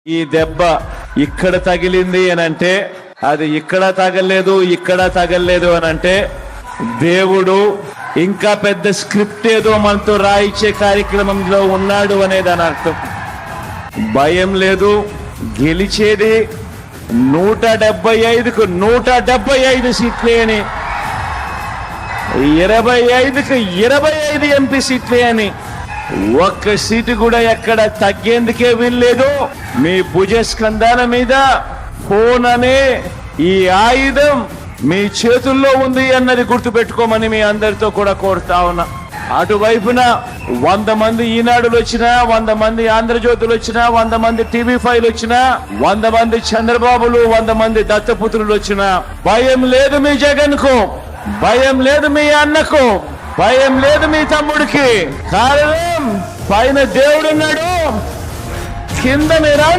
ఈ దెబ్బ ఇక్కడ తగిలింది అని అంటే అది ఇక్కడ తగలలేదు అని అంటే దేవుడు ఇంకా పెద్ద స్క్రిప్ట్ ఏదో మనతో రాయించే కార్యక్రమంలో ఉన్నాడు అనేది అని అర్థం. భయం లేదు, గెలిచేది 175కు 175 సీట్లే అని, 25కు 25 ఎంపీ సీట్లే అని, ఒక్క సీటు కూడా ఎక్కడ తగ్గేందుకే వీల్లేదు. మీ భుజస్కంధాల మీద ఫోన్ అనే ఈ ఆయుధం మీ చేతుల్లో ఉంది అన్నది గుర్తుపెట్టుకోమని మీ అందరితో కూడా కోరుతా ఉన్నా. అటువైపున 100 మంది ఈనాడులు వచ్చినా, 100 మంది ఆంధ్రజ్యోతులు వచ్చినా, 100 మంది TV5 వచ్చినా, 100 మంది చంద్రబాబులు, 100 మంది దత్తపుత్రులు వచ్చినా భయం లేదు మీ జగన్ కు, భయం లేదు మీ అన్నకు, భయం లేదు మీ తమ్ముడికి. కారణం పైన దేవుడున్నాడు, కింద మీరంతా